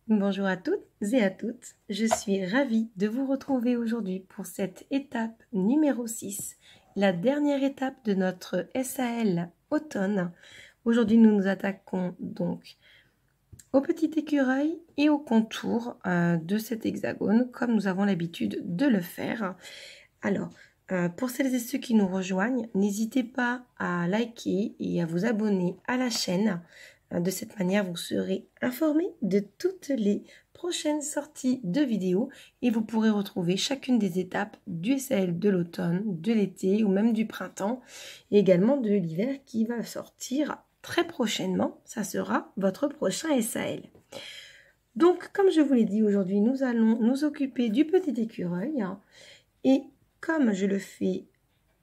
Bonjour à toutes et à toutes, je suis ravie de vous retrouver aujourd'hui pour cette étape numéro 6, la dernière étape de notre SAL automne. Aujourd'hui nous nous attaquons donc au petit écureuil et au contour de cet hexagone comme nous avons l'habitude de le faire. Alors, pour celles et ceux qui nous rejoignent, n'hésitez pas à liker et à vous abonner à la chaîne. De cette manière, vous serez informés de toutes les prochaines sorties de vidéos et vous pourrez retrouver chacune des étapes du SAL de l'automne, de l'été ou même du printemps et également de l'hiver qui va sortir très prochainement. Ça sera votre prochain SAL. Donc, comme je vous l'ai dit, aujourd'hui, nous allons nous occuper du petit écureuil et comme je le fais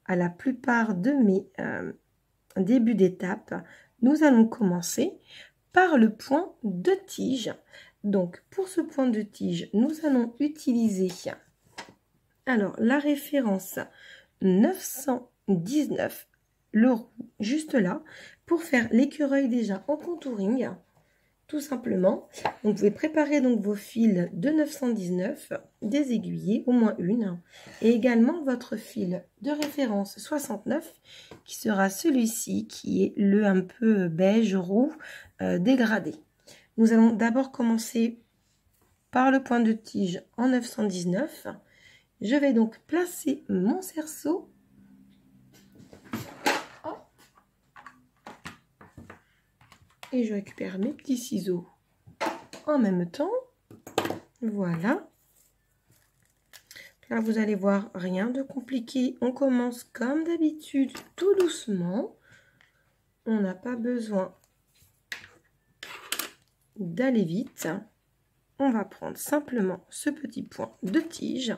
à la plupart de mes débuts d'étape, nous allons commencer par le point de tige. Donc, pour ce point de tige, nous allons utiliser la référence 919, le roux, juste là, pour faire l'écureuil déjà en contouring. Tout simplement, vous pouvez préparer donc vos fils de 919, des aiguillés, au moins une, et également votre fil de référence 69, qui sera celui-ci, qui est le un peu beige roux dégradé. Nous allons d'abord commencer par le point de tige en 919. Je vais donc placer mon cerceau. Et je récupère mes petits ciseaux en même temps. Voilà. Là, vous allez voir, rien de compliqué. On commence comme d'habitude, tout doucement. On n'a pas besoin d'aller vite. On va prendre simplement ce petit point de tige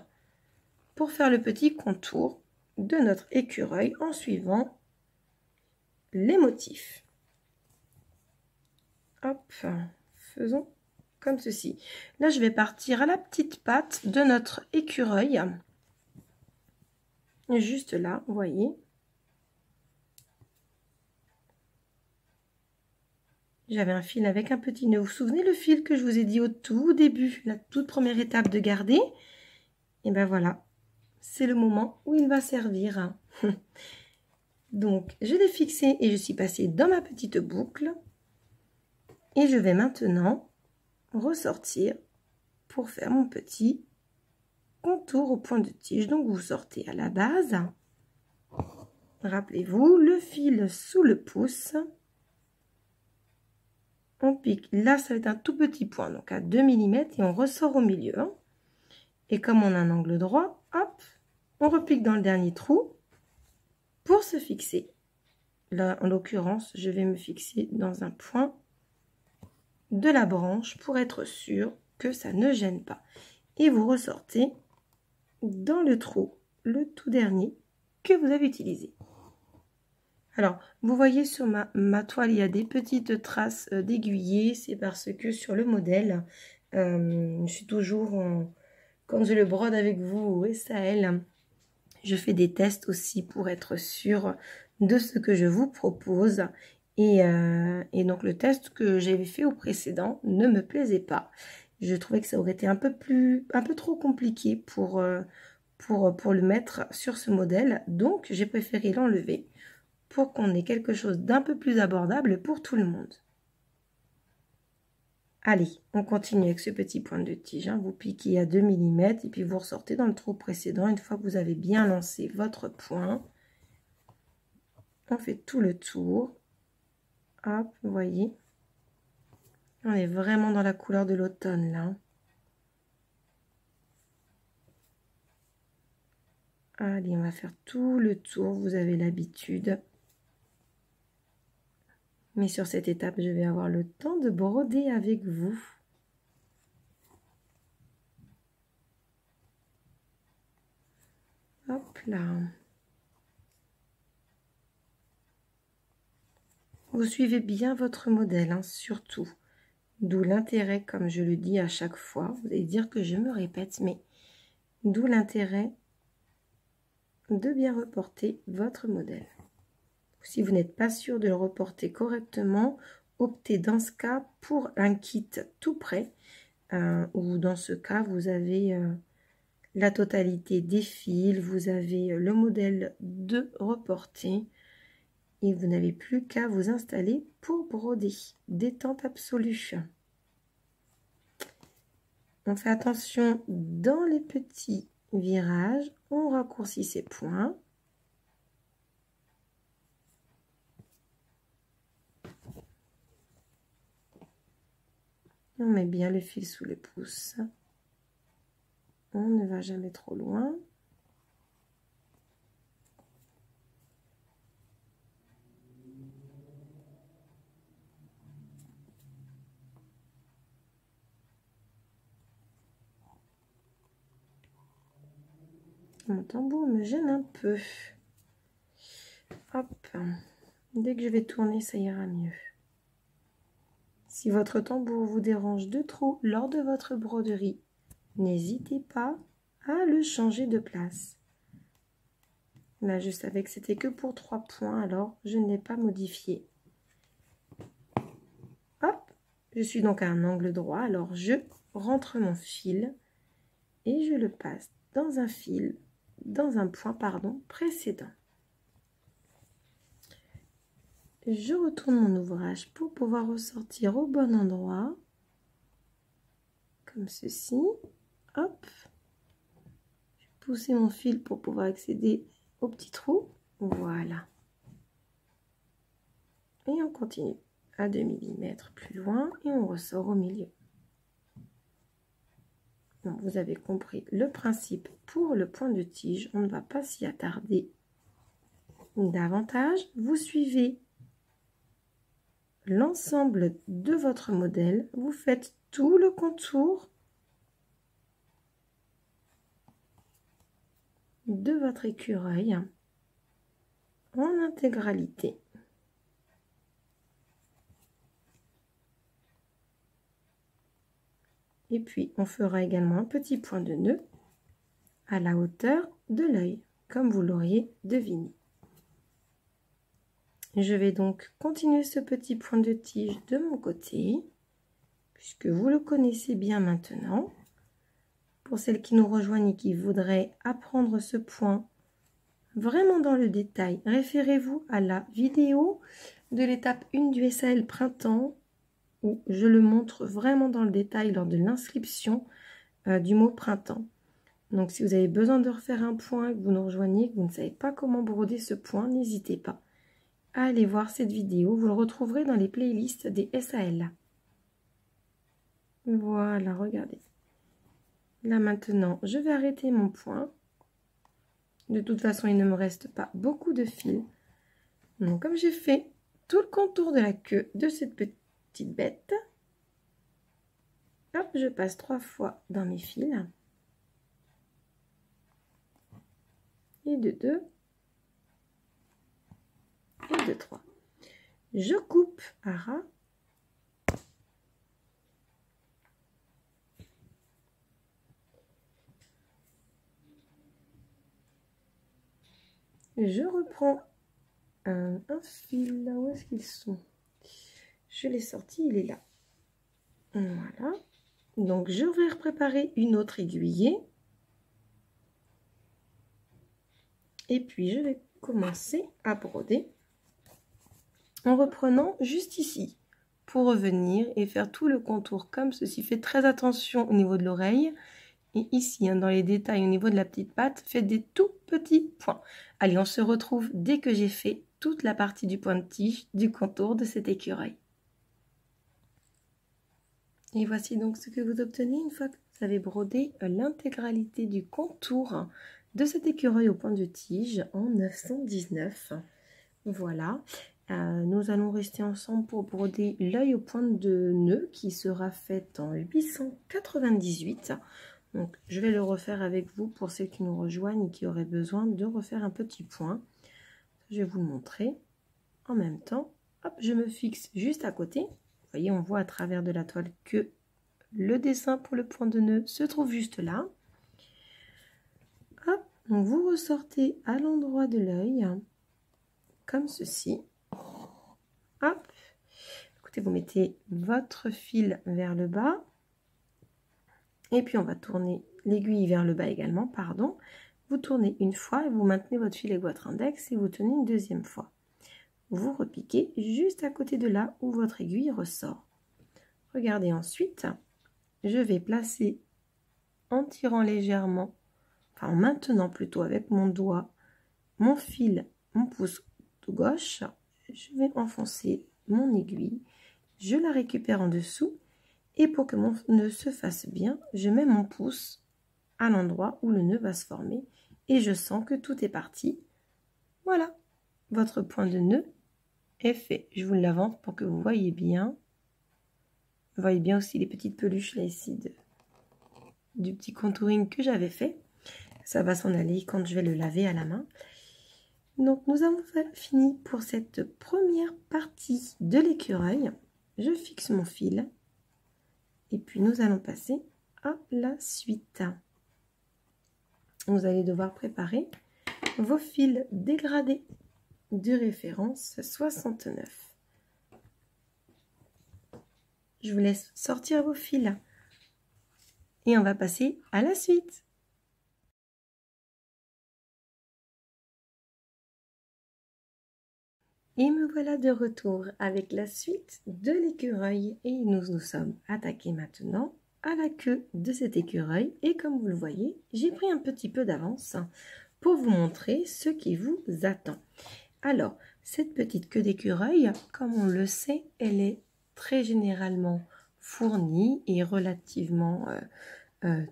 pour faire le petit contour de notre écureuil en suivant les motifs. Hop, faisons comme ceci. Là, je vais partir à la petite patte de notre écureuil. Juste là, vous voyez. J'avais un fil avec un petit nœud. Vous vous souvenez le fil que je vous ai dit au tout début, la toute première étape de garder? Et ben voilà, c'est le moment où il va servir. Donc, je l'ai fixé et je suis passée dans ma petite boucle. Et je vais maintenant ressortir pour faire mon petit contour au point de tige. Donc, vous sortez à la base. Rappelez-vous, le fil sous le pouce. On pique. Là, ça va être un tout petit point, donc à 2 mm et on ressort au milieu. Et comme on a un angle droit, hop, on repique dans le dernier trou pour se fixer. Là, en l'occurrence, je vais me fixer dans un point de la branche pour être sûr que ça ne gêne pas. Et vous ressortez dans le trou, le tout dernier que vous avez utilisé. Alors, vous voyez sur ma toile, il y a des petites traces d'aiguillés. C'est parce que sur le modèle, je suis toujours, quand je le brode avec vous au SAL, je fais des tests aussi pour être sûre de ce que je vous propose. Et donc, le test que j'avais fait au précédent ne me plaisait pas. Je trouvais que ça aurait été un peu trop compliqué pour le mettre sur ce modèle. Donc, j'ai préféré l'enlever pour qu'on ait quelque chose d'un peu plus abordable pour tout le monde. Allez, on continue avec ce petit point de tige. Vous piquez à 2 mm et puis vous ressortez dans le trou précédent. Une fois que vous avez bien lancé votre point, on fait tout le tour. Hop, vous voyez. On est vraiment dans la couleur de l'automne là. Allez, on va faire tout le tour. Vous avez l'habitude. Mais sur cette étape, je vais avoir le temps de broder avec vous. Hop là. Vous suivez bien votre modèle, surtout. D'où l'intérêt, comme je le dis à chaque fois, vous allez dire que je me répète, mais d'où l'intérêt de bien reporter votre modèle. Si vous n'êtes pas sûr de le reporter correctement, optez dans ce cas pour un kit tout prêt ou dans ce cas, vous avez la totalité des fils, vous avez le modèle de reporté et vous n'avez plus qu'à vous installer pour broder. Détente absolue. On fait attention dans les petits virages, on raccourcit ses points. On met bien le fil sous le pouce. On ne va jamais trop loin. Mon tambour me gêne un peu. Hop. Dès que je vais tourner, ça ira mieux. Si votre tambour vous dérange de trop lors de votre broderie, n'hésitez pas à le changer de place. Là, je savais que c'était que pour 3 points, alors je ne l'ai pas modifié. Hop, je suis donc à un angle droit, alors je rentre mon fil et je le passe dans un fil, dans un point, pardon, précédent. Je retourne mon ouvrage pour pouvoir ressortir au bon endroit, comme ceci. Hop, je vais pousser mon fil pour pouvoir accéder au petit trou. Voilà. Et on continue à 2 mm plus loin et on ressort au milieu. Donc, vous avez compris le principe pour le point de tige. On ne va pas s'y attarder davantage. Vous suivez l'ensemble de votre modèle. Vous faites tout le contour de votre écureuil en intégralité. Et puis, on fera également un petit point de nœud à la hauteur de l'œil, comme vous l'auriez deviné. Je vais donc continuer ce petit point de tige de mon côté, puisque vous le connaissez bien maintenant. Pour celles qui nous rejoignent et qui voudraient apprendre ce point vraiment dans le détail, référez-vous à la vidéo de l'étape 1 du SAL printemps, où je le montre vraiment dans le détail lors de l'inscription du mot printemps. Donc si vous avez besoin de refaire un point, que vous nous rejoignez, que vous ne savez pas comment broder ce point, n'hésitez pas à aller voir cette vidéo. Vous le retrouverez dans les playlists des SAL. Voilà, regardez. Là maintenant, je vais arrêter mon point. De toute façon, il ne me reste pas beaucoup de fils. Donc comme j'ai fait tout le contour de la queue de cette petite bête, hop, je passe 3 fois dans mes fils. Et de 2. Et de 3. Je coupe à ras. Je reprends un fil. Là, où est-ce qu'ils sont? Je l'ai sorti, il est là. Voilà. Donc, je vais préparer une autre aiguillée. Et puis, je vais commencer à broder en reprenant juste ici pour revenir et faire tout le contour comme ceci. Faites très attention au niveau de l'oreille. Et ici, dans les détails, au niveau de la petite patte, faites des tout petits points. Allez, on se retrouve dès que j'ai fait toute la partie du point de tige du contour de cet écureuil. Et voici donc ce que vous obtenez une fois que vous avez brodé l'intégralité du contour de cet écureuil au point de tige en 919. Voilà. Nous allons rester ensemble pour broder l'œil au point de nœud qui sera fait en 898. Donc, je vais le refaire avec vous pour ceux qui nous rejoignent et qui auraient besoin de refaire un petit point. Je vais vous le montrer. En même temps, hop, je me fixe juste à côté. Vous voyez, on voit à travers de la toile que le dessin pour le point de nœud se trouve juste là. Hop, donc vous ressortez à l'endroit de l'œil, comme ceci. Hop, écoutez, vous mettez votre fil vers le bas. Et puis on va tourner l'aiguille vers le bas également, pardon. Vous tournez une fois et vous maintenez votre fil avec votre index et vous tenez une deuxième fois. Vous repiquez juste à côté de là où votre aiguille ressort. Regardez ensuite, je vais placer en tirant légèrement, enfin en maintenant plutôt avec mon doigt, mon fil, mon pouce de gauche, je vais enfoncer mon aiguille, je la récupère en dessous et pour que mon nœud se fasse bien, je mets mon pouce à l'endroit où le nœud va se former et je sens que tout est parti. Voilà, votre point de nœud est fait. Je vous l'avance pour que vous voyez bien. Vous voyez bien aussi les petites peluches là ici du petit contouring que j'avais fait. Ça va s'en aller quand je vais le laver à la main. Donc nous avons fini pour cette première partie de l'écureuil. Je fixe mon fil et puis nous allons passer à la suite. Vous allez devoir préparer vos fils dégradés de référence 69. Je vous laisse sortir vos fils et on va passer à la suite. Et me voilà de retour avec la suite de l'écureuil et nous sommes attaqués maintenant à la queue de cet écureuil et comme vous le voyez, j'ai pris un petit peu d'avance pour vous montrer ce qui vous attend. Alors, cette petite queue d'écureuil, comme on le sait, elle est très généralement fournie et relativement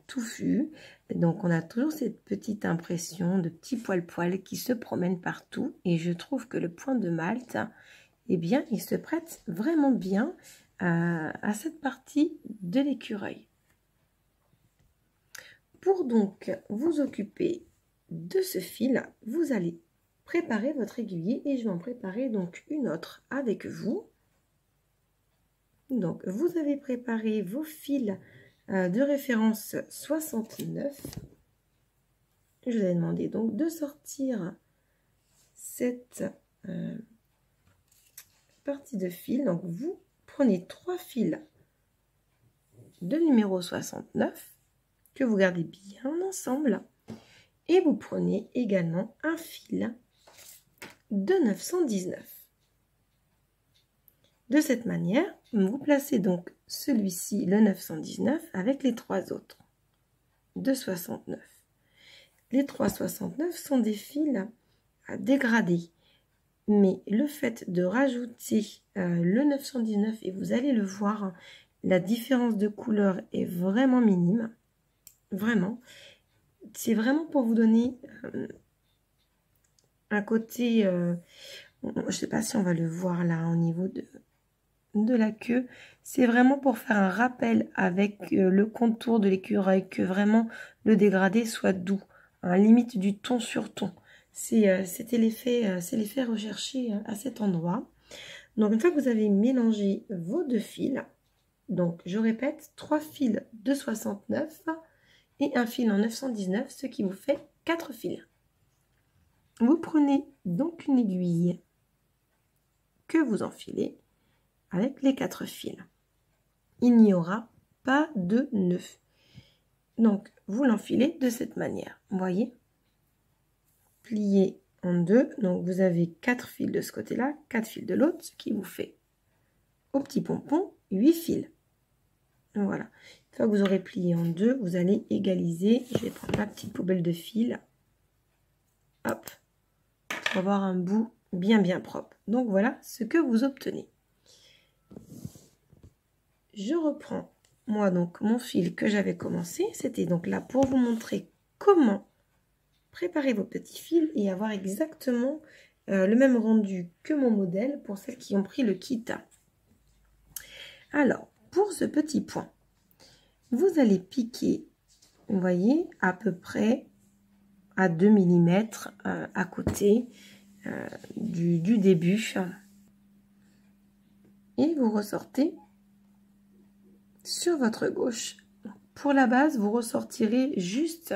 touffue. Donc on a toujours cette petite impression de petits poils qui se promènent partout et je trouve que le point de Malte, eh bien, il se prête vraiment bien à cette partie de l'écureuil. Pour donc vous occuper de ce fil, vous allez préparer votre aiguille et je vais en préparer donc une autre avec vous. Donc vous avez préparé vos fils de référence 69. Je vous ai demandé donc de sortir cette partie de fil. Donc vous prenez 3 fils de numéro 69 que vous gardez bien ensemble et vous prenez également un fil de 919. De cette manière, vous placez donc celui-ci, le 919, avec les 3 autres de 69. Les 369 sont des fils à dégrader. Mais le fait de rajouter le 919, et vous allez le voir, la différence de couleur est vraiment minime. Vraiment. C'est vraiment pour vous donner un côté... je ne sais pas si on va le voir là au niveau de la queue. C'est vraiment pour faire un rappel avec le contour de l'écureuil, que vraiment le dégradé soit doux, hein, limite du ton sur ton. C'était l'effet recherché à cet endroit. Donc une fois que vous avez mélangé vos 2 fils, donc je répète, 3 fils de 69 et un fil en 919, ce qui vous fait 4 fils. Vous prenez donc une aiguille que vous enfilez avec les 4 fils. Il n'y aura pas de nœud. Donc vous l'enfilez de cette manière, vous voyez, plié en 2, donc vous avez 4 fils de ce côté-là, 4 fils de l'autre, ce qui vous fait au petit pompon 8 fils. Voilà. Une fois que vous aurez plié en 2, vous allez égaliser. Je vais prendre ma petite poubelle de fils. Hop. Pour avoir un bout bien propre. Donc voilà ce que vous obtenez. Je reprends moi donc mon fil que j'avais commencé. C'était donc là pour vous montrer comment préparer vos petits fils et avoir exactement le même rendu que mon modèle pour celles qui ont pris le kit. Alors, pour ce petit point, vous allez piquer, vous voyez, à peu près à 2 mm à côté du début. Et vous ressortez sur votre gauche. Pour la base, vous ressortirez juste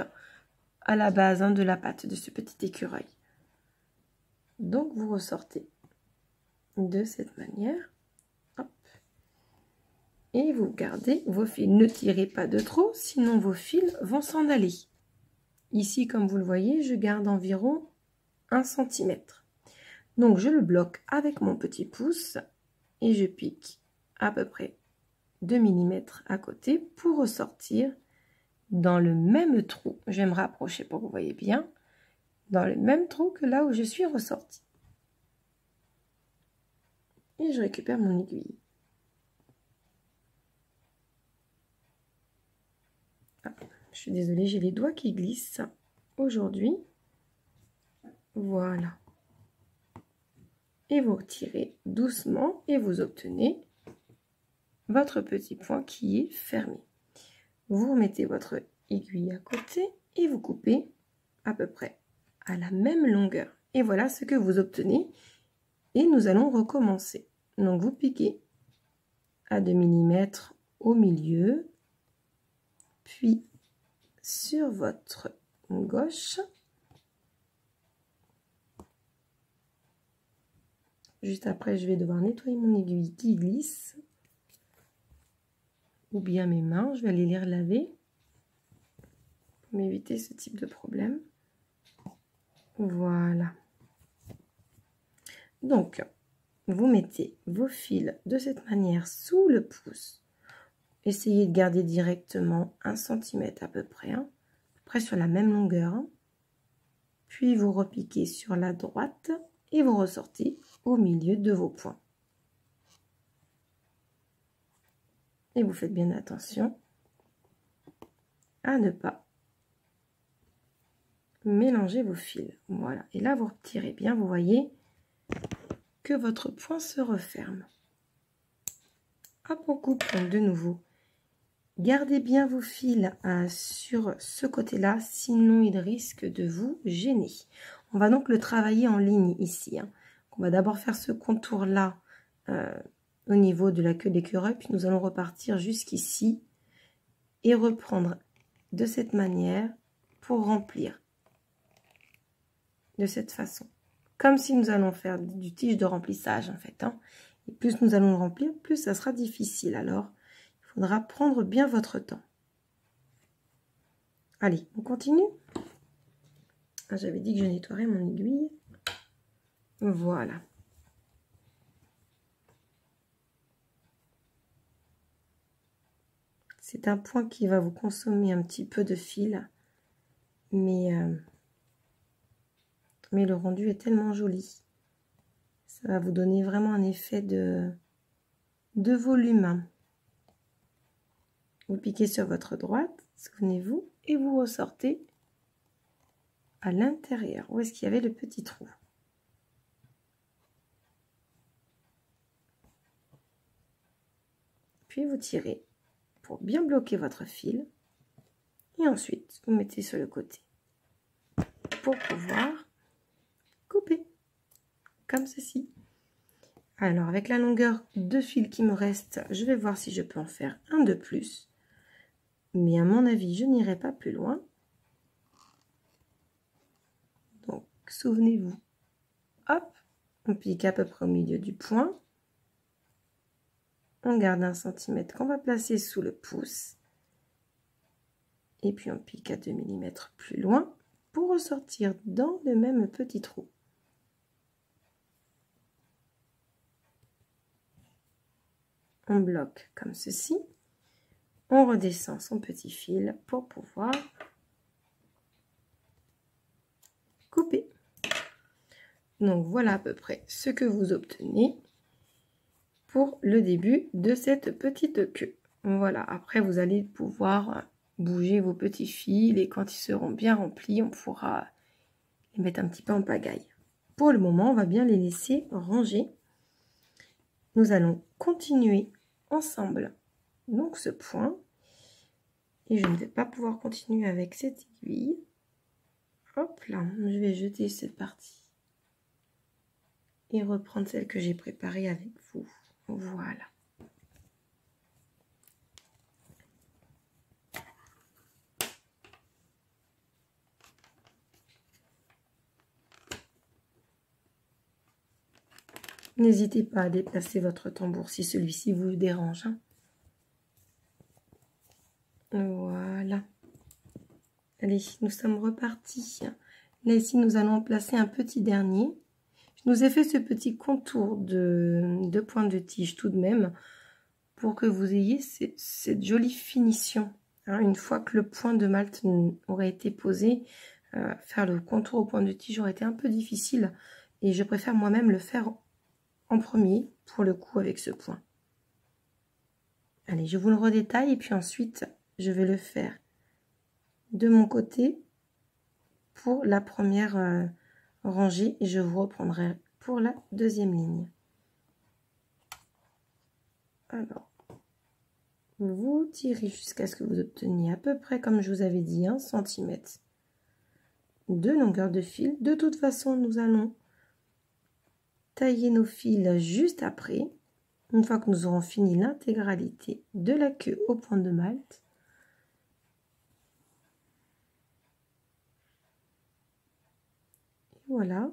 à la base de la patte de ce petit écureuil. Donc, vous ressortez de cette manière. Hop. Et vous gardez vos fils. Ne tirez pas de trop, sinon vos fils vont s'en aller. Ici, comme vous le voyez, je garde environ 1 cm. Donc, je le bloque avec mon petit pouce et je pique à peu près 2 mm à côté pour ressortir dans le même trou. Je vais me rapprocher pour que vous voyez bien. Dans le même trou que là où je suis ressortie. Et je récupère mon aiguille. Ah, je suis désolée, j'ai les doigts qui glissent aujourd'hui. Voilà. Et vous retirez doucement et vous obtenez votre petit point qui est fermé. Vous remettez votre aiguille à côté et vous coupez à peu près à la même longueur. Et voilà ce que vous obtenez. Et nous allons recommencer. Donc vous piquez à 2 mm au milieu, puis sur votre gauche, juste après je vais devoir nettoyer mon aiguille qui glisse, ou bien mes mains, je vais aller les relaver pour m'éviter ce type de problème. Voilà. Donc, vous mettez vos fils de cette manière sous le pouce. Essayez de garder directement 1 cm à peu près sur la même longueur. Puis vous repiquez sur la droite et vous ressortez au milieu de vos points. Et vous faites bien attention à ne pas mélanger vos fils. Voilà. Et là, vous retirez bien, vous voyez que votre point se referme. Hop, on coupe de nouveau. Gardez bien vos fils sur ce côté-là, sinon il risque de vous gêner. On va donc le travailler en ligne ici. On va d'abord faire ce contour-là au niveau de la queue d'écureuil, puis nous allons repartir jusqu'ici et reprendre de cette manière pour remplir de cette façon. Comme si nous allons faire du tige de remplissage en fait. Et plus nous allons le remplir, plus ça sera difficile. Alors, il faudra prendre bien votre temps. Allez, on continue. J'avais dit que je nettoierais mon aiguille. Voilà. C'est un point qui va vous consommer un petit peu de fil. Mais le rendu est tellement joli. Ça va vous donner vraiment un effet de volume. Vous piquez sur votre droite, souvenez-vous, et vous ressortez à l'intérieur. Où est-ce qu'il y avait le petit trou? Puis vous tirez pour bien bloquer votre fil. Et ensuite, vous mettez sur le côté pour pouvoir couper, comme ceci. Alors, avec la longueur de fil qui me reste, je vais voir si je peux en faire un de plus. Mais à mon avis, je n'irai pas plus loin. Donc, souvenez-vous, hop, on pique à peu près au milieu du point. On garde 1 cm qu'on va placer sous le pouce. Et puis, on pique à 2 mm plus loin pour ressortir dans le même petit trou. On bloque comme ceci. On redescend son petit fil pour pouvoir couper. Donc voilà à peu près ce que vous obtenez pour le début de cette petite queue. Voilà, après vous allez pouvoir bouger vos petits fils et quand ils seront bien remplis, on pourra les mettre un petit peu en pagaille. Pour le moment, on va bien les laisser ranger. Nous allons continuer ensemble donc ce point. Et je ne vais pas pouvoir continuer avec cette aiguille. Hop là, je vais jeter cette partie. Et reprendre celle que j'ai préparée avec vous. Voilà. N'hésitez pas à déplacer votre tambour si celui-ci vous dérange. Allez, nous sommes repartis. Là, ici, nous allons placer un petit dernier. Je nous ai fait ce petit contour de pointe de tige tout de même pour que vous ayez cette jolie finition. Hein, une fois que le point de malt aurait été posé, faire le contour au point de tige aurait été un peu difficile. Et je préfère moi-même le faire en premier, pour le coup, avec ce point. Allez, je vous le redétaille et puis ensuite, je vais le faire de mon côté pour la première rangée et je vous reprendrai pour la deuxième ligne. Alors, vous tirez jusqu'à ce que vous obteniez à peu près, comme je vous avais dit, 1 cm de longueur de fil. De toute façon, nous allons tailler nos fils juste après, une fois que nous aurons fini l'intégralité de la queue au point de malt. Et voilà.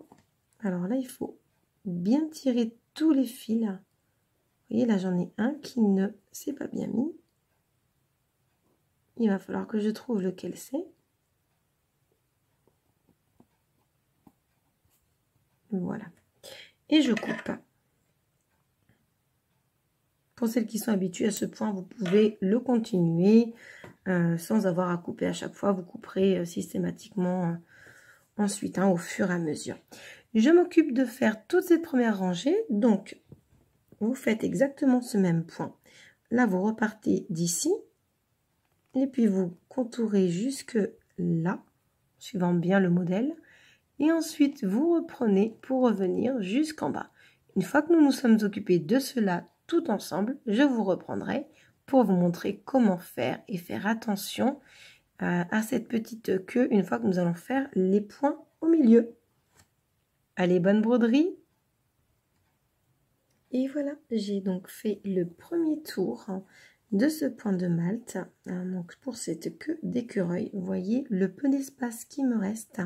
Alors là, il faut bien tirer tous les fils. Vous voyez, là, j'en ai un qui ne s'est pas bien mis. Il va falloir que je trouve lequel c'est. Voilà. Et je coupe. Pour celles qui sont habituées à ce point, vous pouvez le continuer sans avoir à couper à chaque fois. Vous couperez systématiquement ensuite, hein, au fur et à mesure. Je m'occupe de faire toute cette première rangée. Donc, vous faites exactement ce même point. Là, vous repartez d'ici. Et puis, vous contourez jusque là, suivant bien le modèle. Et ensuite, vous reprenez pour revenir jusqu'en bas. Une fois que nous nous sommes occupés de cela tout ensemble, je vous reprendrai pour vous montrer comment faire et faire attention à cette petite queue une fois que nous allons faire les points au milieu. Allez, bonne broderie! Et voilà, j'ai donc fait le premier tour de ce point de malt. Donc pour cette queue d'écureuil, vous voyez le peu d'espace qui me reste.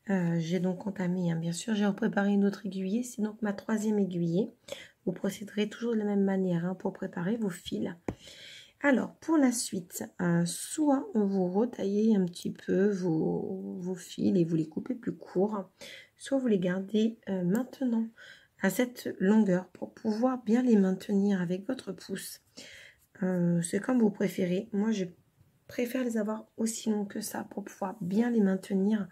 J'ai donc entamé, bien sûr, j'ai préparé une autre aiguillée, c'est donc ma 3e aiguillée. Vous procéderez toujours de la même manière pour préparer vos fils. Alors, pour la suite, soit vous retaillez un petit peu vos fils et vous les coupez plus courts, soit vous les gardez maintenant à cette longueur pour pouvoir bien les maintenir avec votre pouce. C'est comme vous préférez. Moi, je préfère les avoir aussi longs que ça pour pouvoir bien les maintenir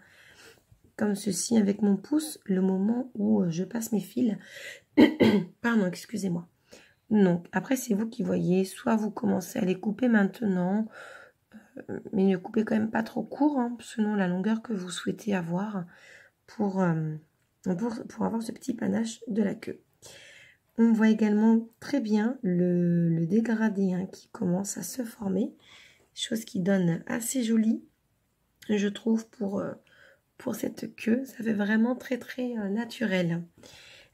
comme ceci avec mon pouce le moment où je passe mes fils. Pardon, excusez-moi. Donc, après, c'est vous qui voyez. Soit vous commencez à les couper maintenant, mais ne coupez quand même pas trop court, selon la longueur que vous souhaitez avoir pour avoir ce petit panache de la queue. On voit également très bien le dégradé qui commence à se former, chose qui donne assez joli, je trouve, pour cette queue. Ça fait vraiment très très naturel.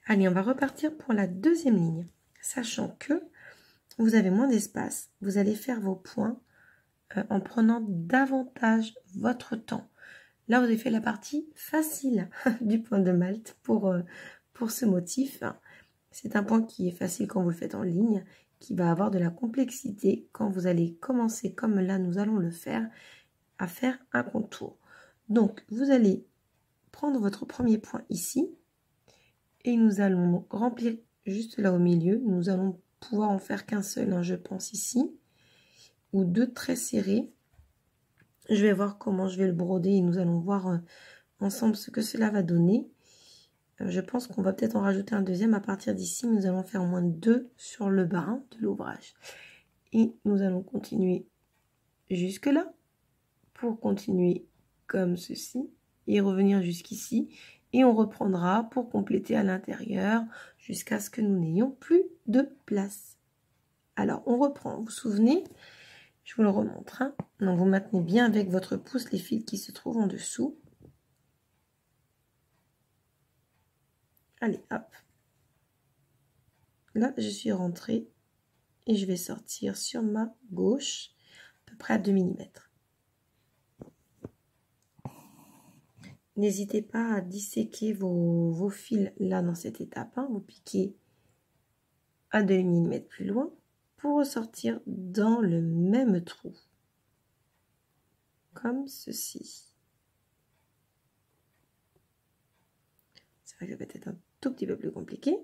Allez, on va repartir pour la deuxième ligne, sachant que vous avez moins d'espace. Vous allez faire vos points en prenant davantage votre temps. Là, vous avez fait la partie facile du point de malt pour ce motif. C'est un point qui est facile quand vous le faites en ligne, qui va avoir de la complexité quand vous allez commencer, comme là nous allons le faire, à faire un contour. Donc, vous allez prendre votre premier point ici et nous allons remplir juste là au milieu. Nous allons pouvoir en faire qu'un seul, je pense ici, ou 2 très serrés. Je vais voir comment je vais le broder et nous allons voir ensemble ce que cela va donner. Je pense qu'on va peut-être en rajouter un deuxième à partir d'ici. Nous allons faire au moins 2 sur le bas de l'ouvrage. Et nous allons continuer jusque là pour continuer comme ceci et revenir jusqu'ici. Et on reprendra pour compléter à l'intérieur jusqu'à ce que nous n'ayons plus de place. Alors, on reprend. Vous vous souvenez? Je vous le remontre. Donc, vous maintenez bien avec votre pouce les fils qui se trouvent en dessous. Allez, hop. Là, je suis rentrée et je vais sortir sur ma gauche, à peu près à 2 mm. N'hésitez pas à disséquer vos fils là dans cette étape. Vous piquez à 2 mm plus loin pour ressortir dans le même trou. comme ceci. C'est vrai que ça peut être un tout petit peu plus compliqué.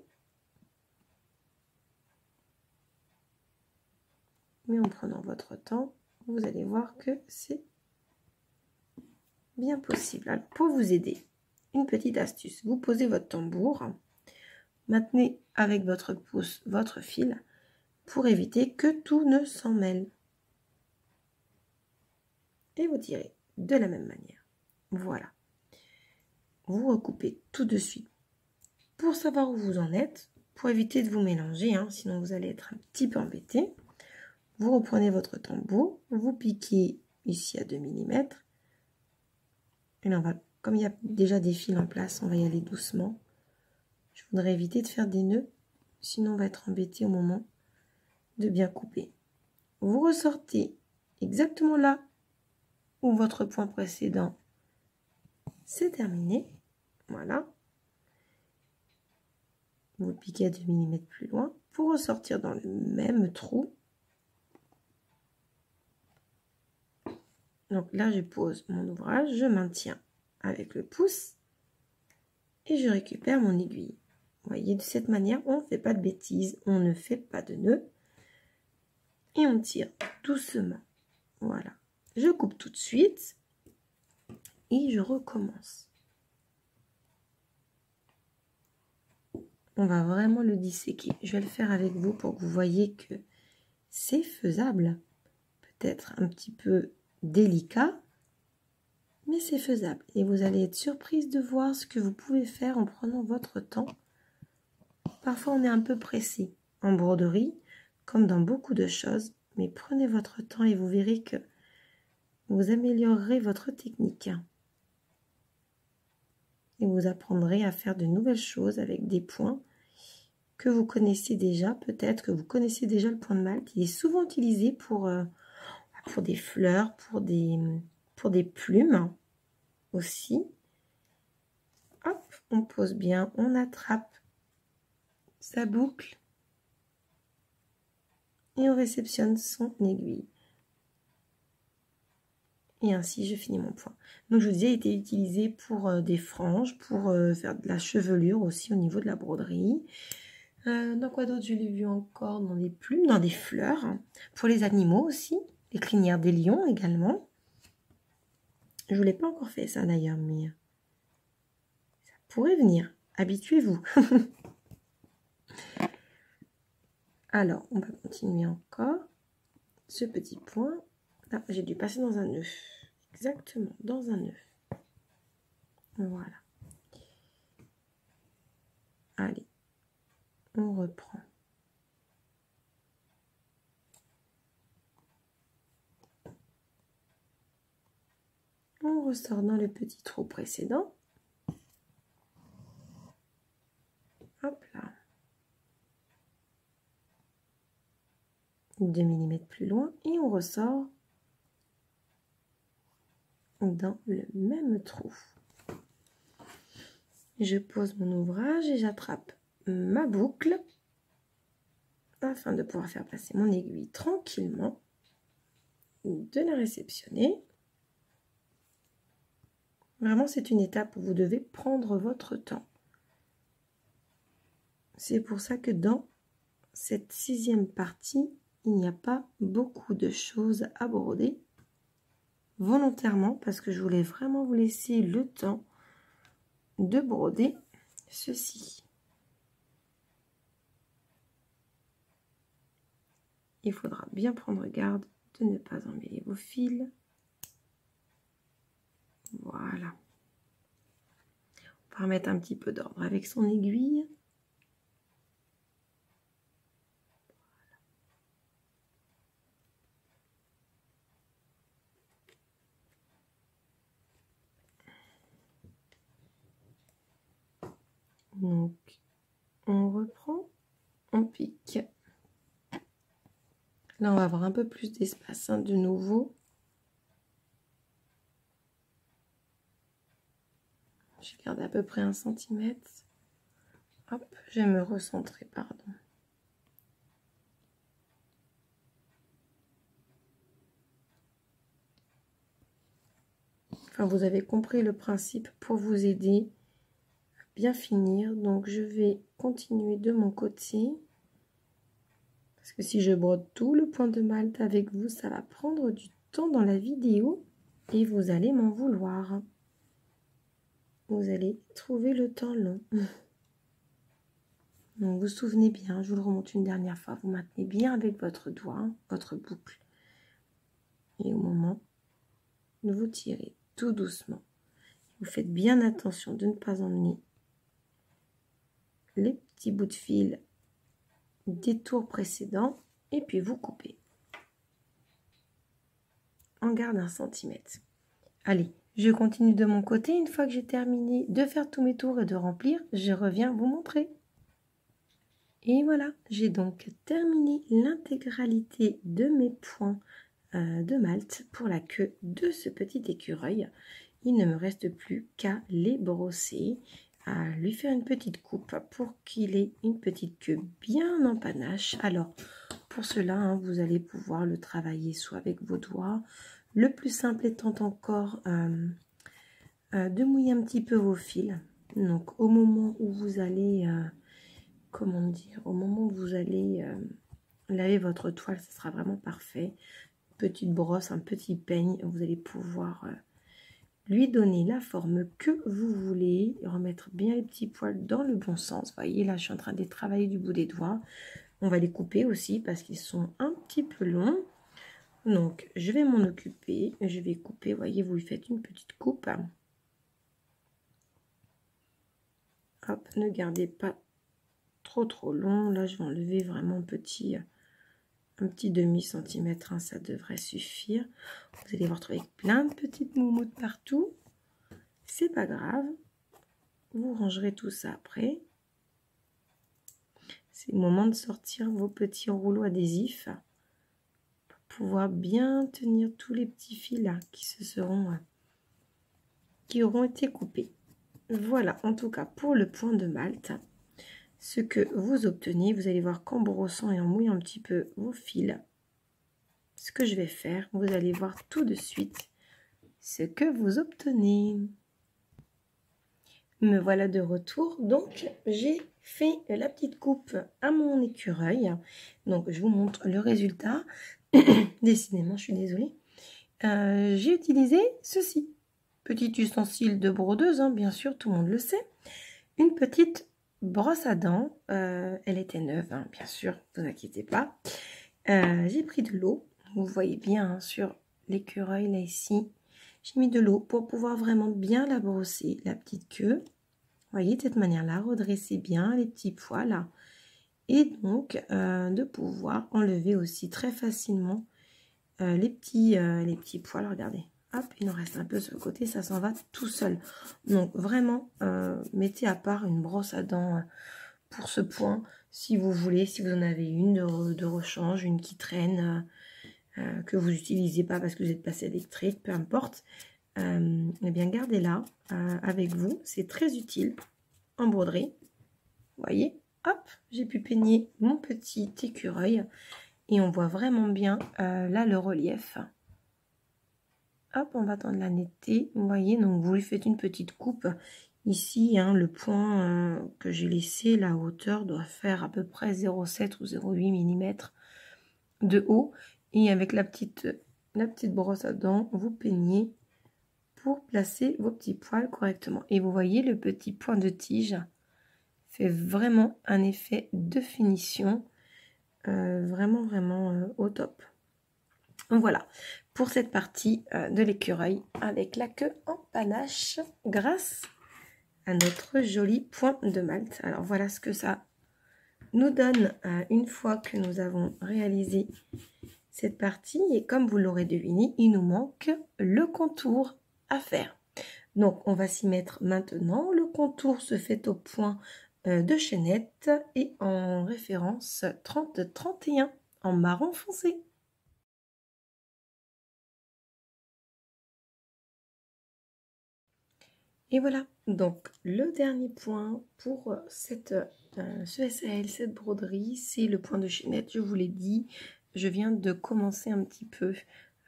Mais en prenant votre temps, vous allez voir que c'est bien possible. Alors, pour vous aider, une petite astuce. Vous posez votre tambour, maintenez avec votre pouce votre fil pour éviter que tout ne s'en mêle. Et vous tirez de la même manière. Voilà. Vous recoupez tout de suite. Pour savoir où vous en êtes, pour éviter de vous mélanger, sinon vous allez être un petit peu embêté, vous reprenez votre tambour, vous piquez ici à 2 mm. Et là, comme il y a déjà des fils en place, on va y aller doucement. Je voudrais éviter de faire des nœuds, sinon on va être embêté au moment de bien couper. Vous ressortez exactement là où votre point précédent s'est terminé. Voilà. Vous piquez à 2 mm plus loin pour ressortir dans le même trou. Donc là, je pose mon ouvrage, je maintiens avec le pouce et je récupère mon aiguille. Vous voyez, de cette manière, on ne fait pas de bêtises, on ne fait pas de nœud et on tire doucement. Voilà. Je coupe tout de suite et je recommence. On va vraiment le disséquer. Je vais le faire avec vous pour que vous voyez que c'est faisable. Peut-être un petit peu délicat, mais c'est faisable. Et vous allez être surprise de voir ce que vous pouvez faire en prenant votre temps. Parfois, on est un peu pressé en broderie, comme dans beaucoup de choses, mais prenez votre temps et vous verrez que vous améliorerez votre technique. Et vous apprendrez à faire de nouvelles choses avec des points que vous connaissez déjà. Peut-être que vous connaissez déjà le point de Malte. Il est souvent utilisé pour des fleurs, pour des plumes aussi. Hop, on pose bien, on attrape sa boucle et on réceptionne son aiguille. Et ainsi, je finis mon point. Donc, je vous disais, il était utilisé pour des franges, pour faire de la chevelure aussi au niveau de la broderie. Dans quoi d'autre? Je l'ai vu encore dans des plumes, dans des fleurs. Pour les animaux aussi. Les crinières des lions également. Je ne vous l'ai pas encore fait ça d'ailleurs, mais ça pourrait venir. Habituez-vous. Alors, on va continuer encore. Ce petit point. Là, j'ai dû passer dans un nœud. Exactement, dans un nœud. Voilà. Allez, on reprend. On ressort dans le petit trou précédent. Hop là. 2 mm plus loin et on ressort dans le même trou. Je pose mon ouvrage et j'attrape ma boucle afin de pouvoir faire passer mon aiguille tranquillement, de la réceptionner. Vraiment, c'est une étape où vous devez prendre votre temps. C'est pour ça que dans cette 6e partie, il n'y a pas beaucoup de choses à broder. Volontairement, parce que je voulais vraiment vous laisser le temps de broder ceci. Il faudra bien prendre garde de ne pas emmêler vos fils. Voilà. On va remettre un petit peu d'ordre avec son aiguille. Donc, on reprend, on pique. Là, on va avoir un peu plus d'espace de nouveau. Je garde à peu près 1 cm. Hop, je vais me recentrer, pardon. Enfin, vous avez compris le principe pour vous aider à bien finir. Donc, je vais continuer de mon côté. Parce que si je brode tout le point de Malte avec vous, ça va prendre du temps dans la vidéo. Et vous allez m'en vouloir. Vous allez trouver le temps long. Donc, vous vous souvenez bien, je vous le remonte une dernière fois. Vous maintenez bien avec votre doigt, votre boucle. Et au moment de vous tirer tout doucement, vous faites bien attention de ne pas emmener les petits bouts de fil des tours précédents. Et puis vous coupez. On garde 1 centimètre. Allez, je continue de mon côté. Une fois que j'ai terminé de faire tous mes tours et de remplir, je reviens vous montrer. Et voilà, j'ai donc terminé l'intégralité de mes points de Malte pour la queue de ce petit écureuil. Il ne me reste plus qu'à les brosser, à lui faire une petite coupe pour qu'il ait une petite queue bien en panache. Alors, pour cela, hein, vous allez pouvoir le travailler soit avec vos doigts. Le plus simple étant encore de mouiller un petit peu vos fils. Donc, au moment où vous allez... comment dire, au moment où vous allez laver votre toile, ce sera vraiment parfait. Petite brosse, un petit peigne, vous allez pouvoir lui donner la forme que vous voulez, remettre bien les petits poils dans le bon sens. Vous voyez, là, je suis en train de les travailler du bout des doigts. On va les couper aussi parce qu'ils sont un petit peu longs. Donc, je vais m'en occuper. Je vais couper, vous voyez, vous lui faites une petite coupe. Hop, ne gardez pas trop long. Là, je vais enlever vraiment un petit demi-centimètre, hein, ça devrait suffire. Vous allez vous retrouver avec plein de petites moumoutes partout. C'est pas grave. Vous rangerez tout ça après. C'est le moment de sortir vos petits rouleaux adhésifs pour pouvoir bien tenir tous les petits fils là qui auront été coupés. Voilà, en tout cas pour le point de Malte. Ce que vous obtenez, vous allez voir qu'en brossant et en mouillant un petit peu vos fils, ce que je vais faire, vous allez voir tout de suite ce que vous obtenez. Me voilà de retour. Donc, j'ai fait la petite coupe à mon écureuil. Donc, je vous montre le résultat. Décidément, je suis désolée. J'ai utilisé ceci. Petit ustensile de brodeuse, hein, bien sûr, tout le monde le sait. Une petite brosse à dents. Elle était neuve, hein, bien sûr, ne vous inquiétez pas. J'ai pris de l'eau. Vous voyez bien hein, sur l'écureuil, là, ici. J'ai mis de l'eau pour pouvoir vraiment bien la brosser, la petite queue. Vous voyez, de cette manière-là, redresser bien les petits poils. Là. Et donc, de pouvoir enlever aussi très facilement les petits poils. Regardez, hop, il en reste un peu sur le côté, ça s'en va tout seul. Donc, vraiment, mettez à part une brosse à dents pour ce point, si vous voulez, si vous en avez une de rechange, une qui traîne, que vous n'utilisez pas parce que vous êtes passé électrique, peu importe. Eh bien, gardez-la avec vous. C'est très utile en broderie. Vous voyez, hop, j'ai pu peigner mon petit écureuil. Et on voit vraiment bien là le relief. Hop, on va tendre la netteté. Vous voyez, donc vous lui faites une petite coupe. Ici, hein, le point que j'ai laissé, la hauteur doit faire à peu près 0,7 ou 0,8 mm de haut. Et avec la petite brosse à dents, vous peignez pour placer vos petits poils correctement. Et vous voyez, le petit point de tige fait vraiment un effet de finition vraiment au top. Donc voilà, pour cette partie de l'écureuil avec la queue en panache grâce à notre joli point de Malte. Alors voilà ce que ça nous donne une fois que nous avons réalisé cette partie. Et comme vous l'aurez deviné, il nous manque le contour à faire. Donc on va s'y mettre maintenant. Le contour se fait au point de chaînette et en référence 30-31 en marron foncé. Et voilà, donc le dernier point pour ce SAL, cette broderie, c'est le point de chaînette. Je vous l'ai dit, je viens de commencer un petit peu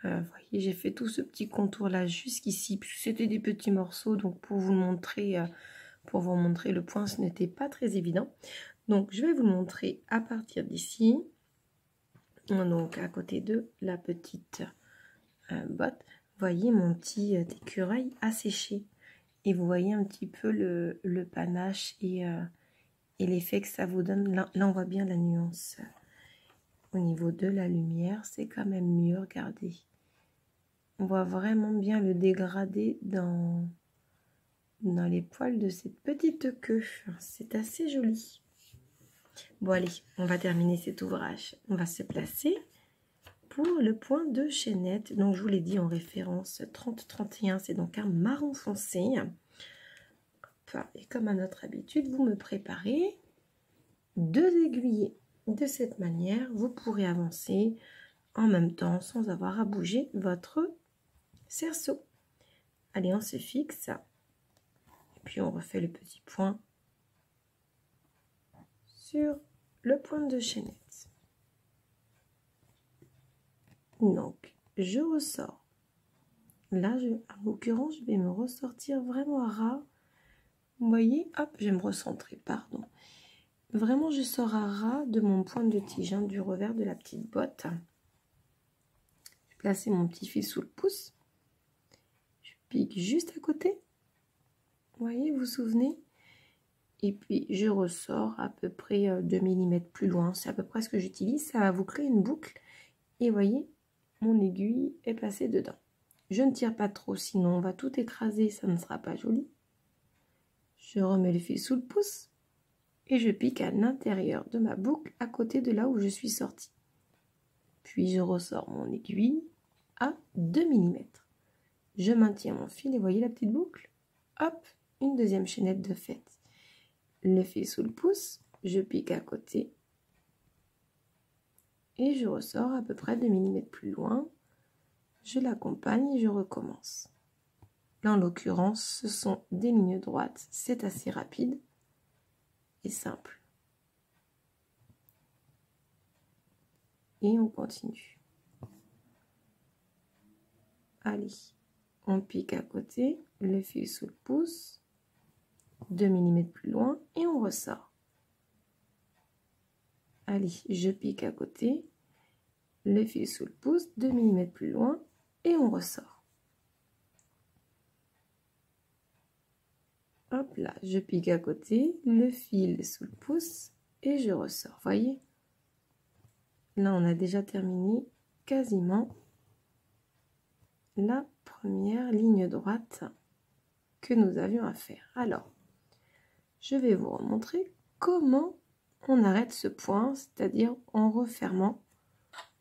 voyez, j'ai fait tout ce petit contour là jusqu'ici. C'était des petits morceaux, donc pour vous montrer le point, ce n'était pas très évident. Donc je vais vous le montrer à partir d'ici. Donc à côté de la petite botte, voyez mon petit écureuil asséché. Et vous voyez un petit peu le panache et l'effet que ça vous donne. Là, on voit bien la nuance. Au niveau de la lumière, c'est quand même mieux, regardez. On voit vraiment bien le dégradé dans les poils de cette petite queue. C'est assez joli. Bon allez, on va terminer cet ouvrage. On va se placer pour le point de chaînette. Donc je vous l'ai dit en référence 30-31, c'est donc un marron foncé. Et comme à notre habitude, vous me préparez 2 aiguillets. De cette manière, vous pourrez avancer en même temps sans avoir à bouger votre cerceau. Allez, on se fixe. Et puis on refait le petit point sur le point de chaînette. Donc, je ressors. Là, en l'occurrence, je vais me ressortir vraiment à ras. Vous voyez, hop, je vais me recentrer, pardon. Vraiment, je sors à ras de mon point de tige, hein, du revers de la petite botte. Je vais placer mon petit fil sous le pouce. Je pique juste à côté. Vous voyez, vous vous souvenez? Et puis, je ressors à peu près 2 mm plus loin. C'est à peu près ce que j'utilise. Ça va vous créer une boucle. Et vous voyez, mon aiguille est passée dedans. Je ne tire pas trop, sinon on va tout écraser, ça ne sera pas joli. Je remets le fil sous le pouce et je pique à l'intérieur de ma boucle à côté de là où je suis sortie. Puis je ressors mon aiguille à 2 mm. Je maintiens mon fil et voyez la petite boucle? Hop, une deuxième chaînette de faite. Le fil sous le pouce, je pique à côté et je ressors à peu près 2 mm plus loin. Je l'accompagne et je recommence. Là, en l'occurrence, ce sont des lignes droites. C'est assez rapide et simple. Et on continue. Allez, on pique à côté, le fil sous le pouce, 2 mm plus loin et on ressort. Allez, je pique à côté, le fil sous le pouce, 2 mm plus loin et on ressort. Hop là, je pique à côté, le fil sous le pouce et je ressors. Voyez? Là, on a déjà terminé quasiment la première ligne droite que nous avions à faire. Alors, je vais vous remontrer comment on arrête ce point, c'est-à-dire en refermant,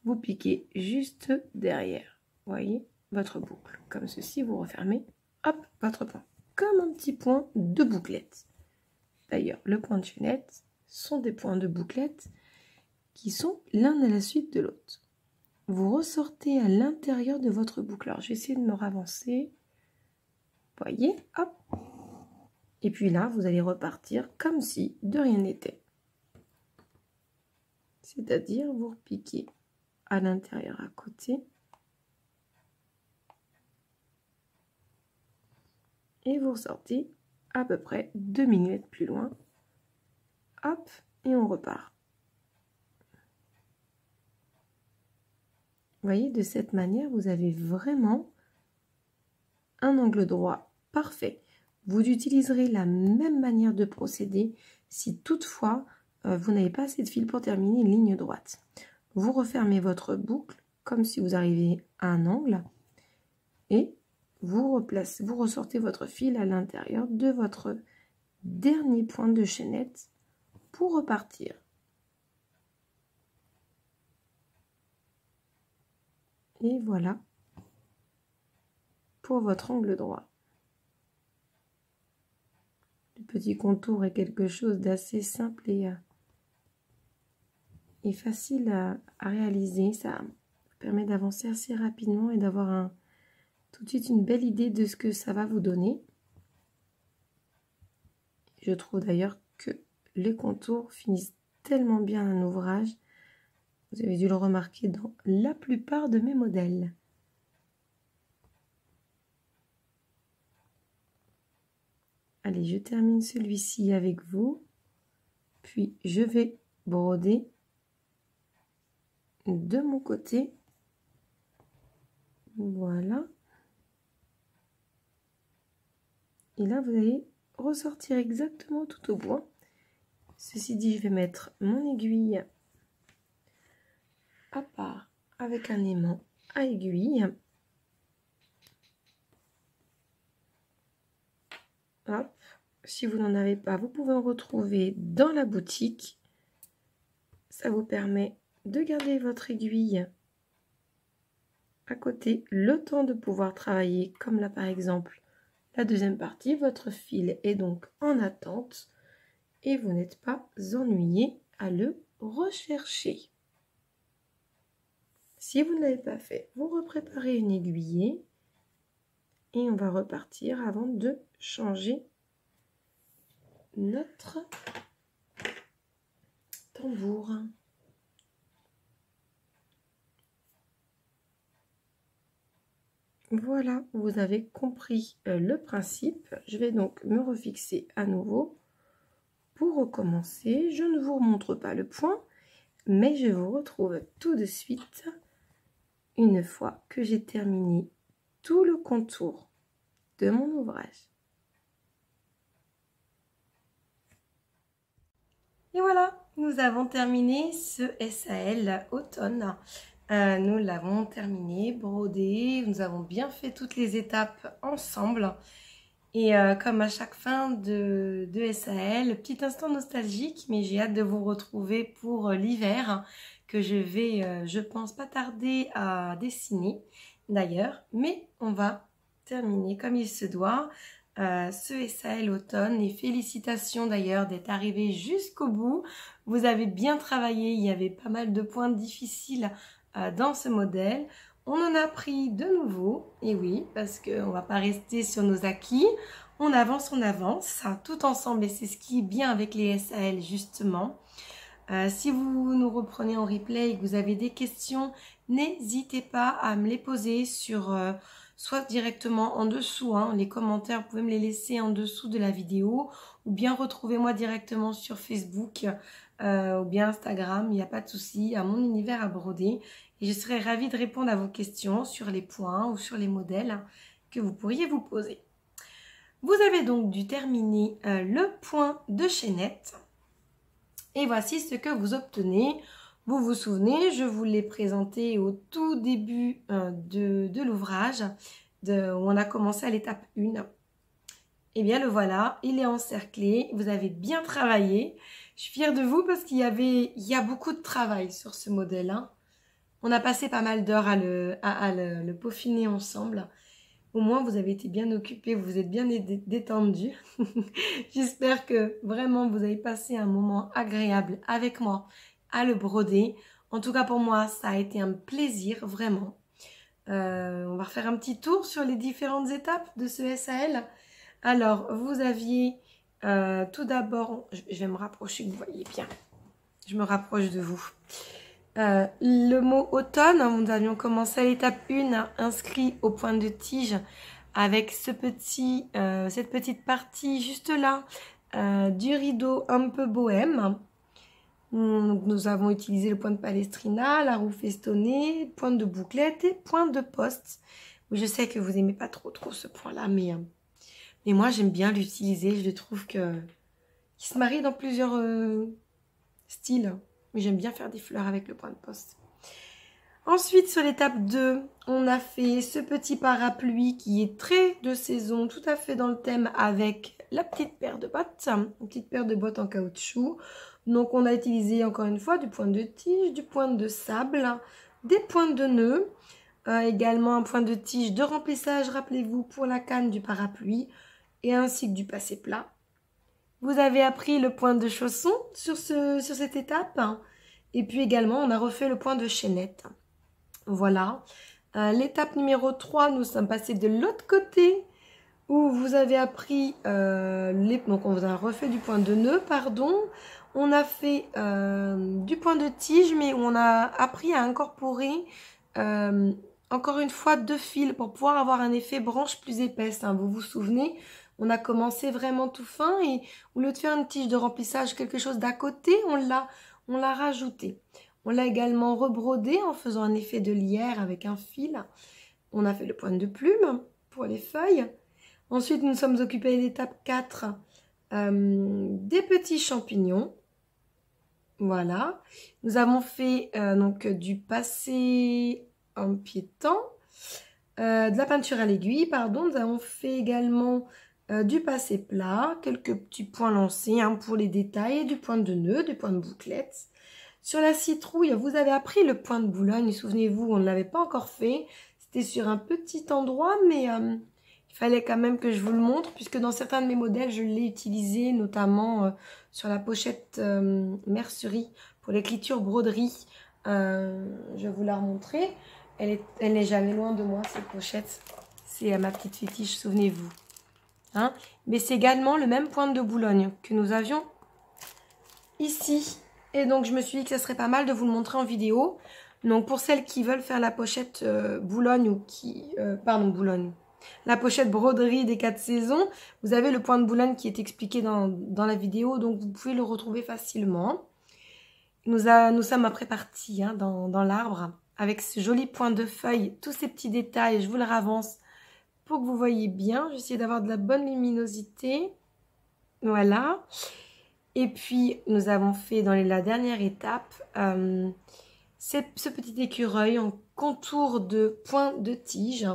vous piquez juste derrière. Voyez votre boucle. Comme ceci, vous refermez, hop, votre point. Comme un petit point de bouclette. D'ailleurs, le point de chaînette sont des points de bouclette qui sont l'un à la suite de l'autre. Vous ressortez à l'intérieur de votre boucle. Alors, je vais essayer de me ravancer. Voyez, hop. Et puis là, vous allez repartir comme si de rien n'était. C'est-à-dire, vous repiquez à l'intérieur à côté. Et vous ressortez à peu près 2 mm plus loin. Hop, et on repart. Vous voyez, de cette manière, vous avez vraiment un angle droit parfait. Vous utiliserez la même manière de procéder si toutefois vous n'avez pas assez de fil pour terminer une ligne droite. Vous refermez votre boucle comme si vous arriviez à un angle et vous ressortez votre fil à l'intérieur de votre dernier point de chaînette pour repartir. Et voilà pour votre angle droit. Le petit contour est quelque chose d'assez simple et facile à réaliser. Ça permet d'avancer assez rapidement et d'avoir tout de suite une belle idée de ce que ça va vous donner. Je trouve d'ailleurs que les contours finissent tellement bien un ouvrage. Vous avez dû le remarquer dans la plupart de mes modèles. Allez, je termine celui-ci avec vous. Puis, je vais broder de mon côté. Voilà. Et là, vous allez ressortir exactement tout au bout. Ceci dit, je vais mettre mon aiguille à part avec un aimant à aiguille. Hop. Si vous n'en avez pas, vous pouvez en retrouver dans la boutique. Ça vous permet de garder votre aiguille à côté le temps de pouvoir travailler, comme là par exemple la deuxième partie. Votre fil est donc en attente et vous n'êtes pas ennuyé à le rechercher. Si vous ne l'avez pas fait, vous repréparez une aiguillée et on va repartir avant de changer notre tambour. Voilà, vous avez compris le principe. Je vais donc me refixer à nouveau pour recommencer. Je ne vous montre pas le point, mais je vous retrouve tout de suite une fois que j'ai terminé tout le contour de mon ouvrage. Et voilà, nous avons terminé ce SAL automne. Nous l'avons terminé, brodé, nous avons bien fait toutes les étapes ensemble. Et comme à chaque fin de SAL, petit instant nostalgique, mais j'ai hâte de vous retrouver pour l'hiver, que je vais, je pense, pas tarder à dessiner d'ailleurs. Mais on va terminer comme il se doit ce SAL automne. Et félicitations d'ailleurs d'être arrivé jusqu'au bout. Vous avez bien travaillé, il y avait pas mal de points difficiles dans ce modèle. On en a appris de nouveau, et oui, parce qu'on ne va pas rester sur nos acquis. On avance, tout ensemble, et c'est ce qui est bien avec les SAL justement. Si vous nous reprenez en replay et que vous avez des questions, n'hésitez pas à me les poser sur soit directement en dessous, les commentaires, vous pouvez me les laisser en dessous de la vidéo, ou bien retrouvez-moi directement sur Facebook ou bien Instagram, il n'y a pas de souci, à mon univers à broder. Et je serai ravie de répondre à vos questions sur les points ou sur les modèles que vous pourriez vous poser. Vous avez donc dû terminer le point de chaînette. Et voici ce que vous obtenez. Vous vous souvenez, je vous l'ai présenté au tout début de l'ouvrage, où on a commencé à l'étape 1. Et bien le voilà, il est encerclé, vous avez bien travaillé. Je suis fière de vous parce qu'il y a beaucoup de travail sur ce modèle. On a passé pas mal d'heures à le peaufiner ensemble. Au moins, vous avez été bien occupés, vous êtes bien détendus. J'espère que vraiment, vous avez passé un moment agréable avec moi à le broder. En tout cas, pour moi, ça a été un plaisir, vraiment. On va refaire un petit tour sur les différentes étapes de ce SAL. Alors, vous aviez tout d'abord... Je vais me rapprocher, que vous voyez bien. Je me rapproche de vous. Le mot automne, nous avions commencé à l'étape 1, inscrit au point de tige avec cette petite partie juste là du rideau un peu bohème. Nous avons utilisé le point de palestrina, la roue festonnée, point de bouclette et point de poste. Je sais que vous n'aimez pas trop ce point là, mais moi j'aime bien l'utiliser. Je trouve qu'il se marie dans plusieurs styles. Mais j'aime bien faire des fleurs avec le point de poste. Ensuite, sur l'étape 2, on a fait ce petit parapluie qui est très de saison, tout à fait dans le thème avec la petite paire de bottes, une petite paire de bottes en caoutchouc. Donc, on a utilisé encore une fois du point de tige, du point de sable, des points de nœud, également un point de tige de remplissage, rappelez-vous, pour la canne du parapluie, et ainsi que du passé plat. Vous avez appris le point de chausson sur cette étape. Et puis également, on a refait le point de chaînette. Voilà. L'étape numéro 3, nous sommes passés de l'autre côté où vous avez appris... donc, on vous a refait du point de nœud, pardon. On a fait du point de tige, mais on a appris à incorporer encore une fois 2 fils pour pouvoir avoir un effet branche plus épaisse. Vous vous souvenez ? On a commencé vraiment tout fin et au lieu de faire une tige de remplissage, quelque chose d'à côté, on l'a rajouté. On l'a également rebrodé en faisant un effet de lierre avec un fil. On a fait le point de plume pour les feuilles. Ensuite, nous sommes occupés à l'étape 4 des petits champignons. Voilà. Nous avons fait donc du passé en piétant, de la peinture à l'aiguille, pardon. Nous avons fait également du passé plat, quelques petits points lancés hein, pour les détails, du point de nœud, du point de bouclette. Sur la citrouille, vous avez appris le point de Boulogne, souvenez-vous, on ne l'avait pas encore fait. C'était sur un petit endroit, mais il fallait quand même que je vous le montre, puisque dans certains de mes modèles, je l'ai utilisé, notamment sur la pochette mercerie, pour l'écriture broderie. Je vais vous la remontrer. Elle n'est jamais loin de moi, cette pochette. C'est ma petite fétiche, souvenez-vous. Hein? Mais c'est également le même point de Boulogne que nous avions ici. Et donc, je me suis dit que ça serait pas mal de vous le montrer en vidéo. Donc, pour celles qui veulent faire la pochette Boulogne ou qui... pardon, Boulogne. La pochette broderie des 4 saisons. Vous avez le point de Boulogne qui est expliqué dans la vidéo. Donc, vous pouvez le retrouver facilement. Nous sommes après partis hein, dans l'arbre avec ce joli point de feuille. Tous ces petits détails, je vous le ravance pour que vous voyez bien. Je vais essayer d'avoir de la bonne luminosité. Voilà. Et puis, nous avons fait dans la dernière étape ce petit écureuil en contour de point de tige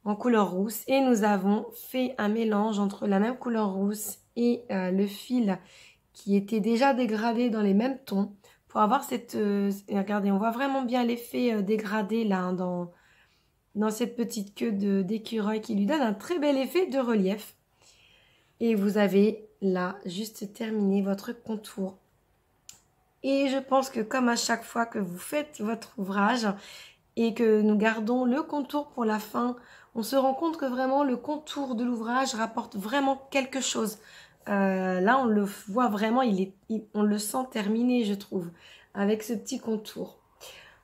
en couleur rousse. Et nous avons fait un mélange entre la même couleur rousse et le fil qui était déjà dégradé dans les mêmes tons pour avoir cette... regardez, on voit vraiment bien l'effet dégradé là hein, dans cette petite queue d'écureuil qui lui donne un très bel effet de relief. Et vous avez là juste terminé votre contour. Et je pense que comme à chaque fois que vous faites votre ouvrage et que nous gardons le contour pour la fin, on se rend compte que vraiment le contour de l'ouvrage rapporte vraiment quelque chose. Là, on le voit vraiment, on le sent terminé, je trouve, avec ce petit contour.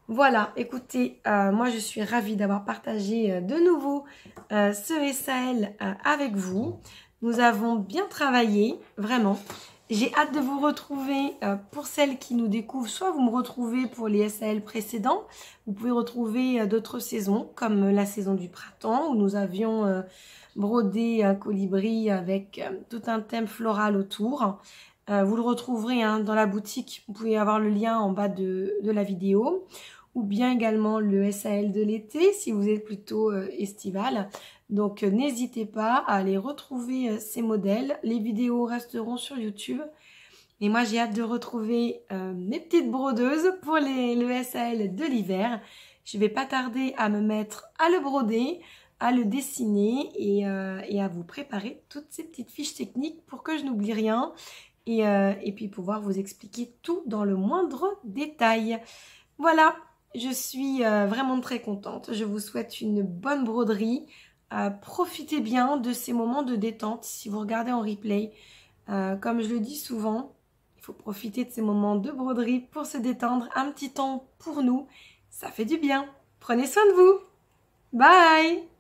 Voilà, écoutez, moi je suis ravie d'avoir partagé de nouveau ce SAL avec vous. Nous avons bien travaillé, vraiment. J'ai hâte de vous retrouver pour celles qui nous découvrent. Soit vous me retrouvez pour les SAL précédents. Vous pouvez retrouver d'autres saisons, comme la saison du printemps, où nous avions brodé un colibri avec tout un thème floral autour. Vous le retrouverez hein, dans la boutique. Vous pouvez avoir le lien en bas de la vidéo. Ou bien également le SAL de l'été, si vous êtes plutôt estival. Donc, n'hésitez pas à aller retrouver ces modèles. Les vidéos resteront sur YouTube. Et moi, j'ai hâte de retrouver mes petites brodeuses pour le SAL de l'hiver. Je vais pas tarder à me mettre à le broder, à le dessiner et à vous préparer toutes ces petites fiches techniques pour que je n'oublie rien. Et puis pouvoir vous expliquer tout dans le moindre détail. Voilà, je suis vraiment très contente. Je vous souhaite une bonne broderie. Profitez bien de ces moments de détente si vous regardez en replay. Comme je le dis souvent, il faut profiter de ces moments de broderie pour se détendre. Un petit temps pour nous, ça fait du bien. Prenez soin de vous. Bye!